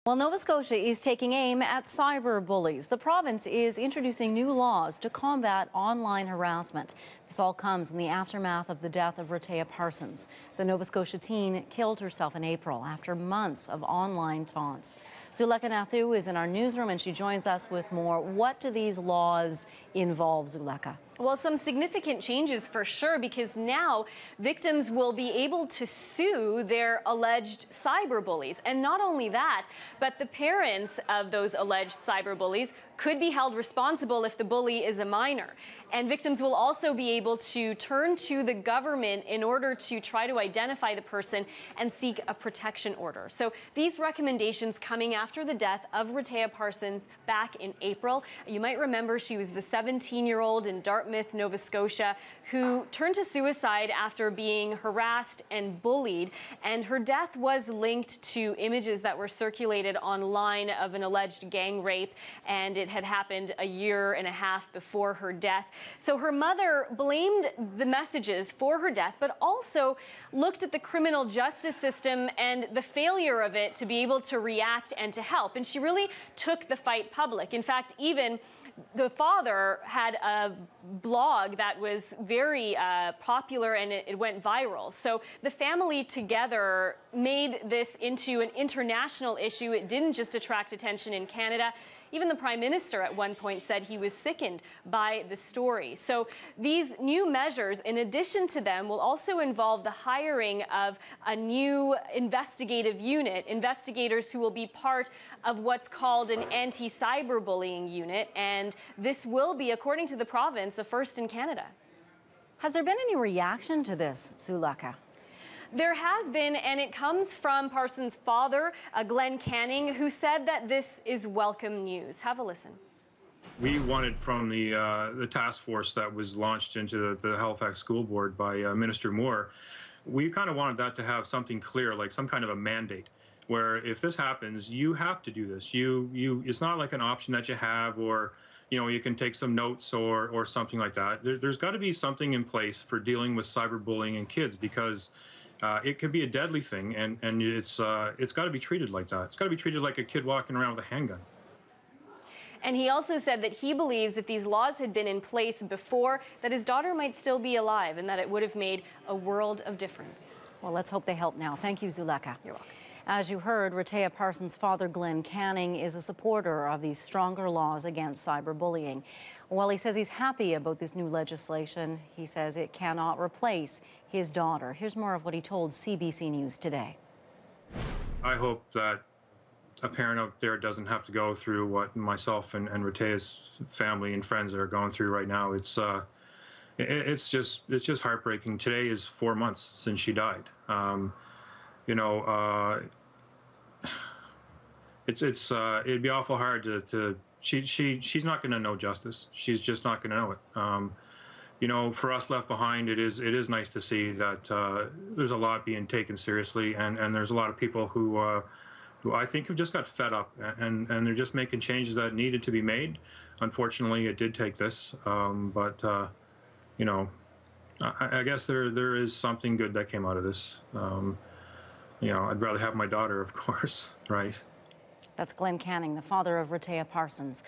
Well, Nova Scotia is taking aim at cyberbullies. The province is introducing new laws to combat online harassment. This all comes in the aftermath of the death of Rehtaeh Parsons. The Nova Scotia teen killed herself in April after months of online taunts. Rehtaeh is in our newsroom and she joins us with more. What do these laws involve, Rehtaeh? Well, some significant changes for sure, because now victims will be able to sue their alleged cyberbullies. And not only that, but the parents of those alleged cyberbullies could be held responsible if the bully is a minor. And victims will also be able to turn to the government in order to try to identify the person and seek a protection order. So these recommendations coming after the death of Rehtaeh Parsons back in April. You might remember she was the 17-year-old in Dartmouth, Nova Scotia, who turned to suicide after being harassed and bullied. And her death was linked to images that were circulated online of an alleged gang rape, and it had happened a year and a half before her death. So her mother blamed the messages for her death, but also looked at the criminal justice system and the failure of it to be able to react and to help. And she really took the fight public. In fact, even the father had a blog that was very popular, and it went viral. So the family together made this into an international issue. It didn't just attract attention in Canada. Even the Prime Minister at one point said he was sickened by the story. So these new measures, in addition to them, will also involve the hiring of a new investigative unit, investigators who will be part of what's called an anti-cyberbullying unit. And this will be, according to the province, a first in Canada. Has there been any reaction to this, Rehtaeh? There has been, and it comes from Parsons' father, Glenn Canning, who said that this is welcome news. Have a listen. We wanted from the task force that was launched into the Halifax School Board by Minister Moore, we kind of wanted that to have something clear, like some kind of a mandate, where if this happens, you have to do this. It's not like an option that you have, or you can take some notes or something like that. There's got to be something in place for dealing with cyberbullying in kids, because it can be a deadly thing, and it's got to be treated like that. It's got to be treated like a kid walking around with a handgun. And he also said that he believes if these laws had been in place before, that his daughter might still be alive, and that it would have made a world of difference. Well, let's hope they help now. Thank you, Rehtaeh. You're welcome. As you heard, Rehtaeh Parsons' father, Glenn Canning, is a supporter of these stronger laws against cyberbullying. While he says he's happy about this new legislation, he says it cannot replace his daughter. Here's more of what he told CBC News today. I hope that a parent out there doesn't have to go through what myself and Rehtaeh's family and friends are going through right now. It's just heartbreaking. Today is 4 months since she died. It'd be awful hard to she's not going to know justice. She's just not going to know it. For us left behind, it is nice to see that there's a lot being taken seriously, and there's a lot of people who I think have just got fed up, and they're just making changes that needed to be made. Unfortunately, it did take this, but I guess there is something good that came out of this. I'd rather have my daughter, of course, right? That's Glenn Canning, the father of Rehtaeh Parsons.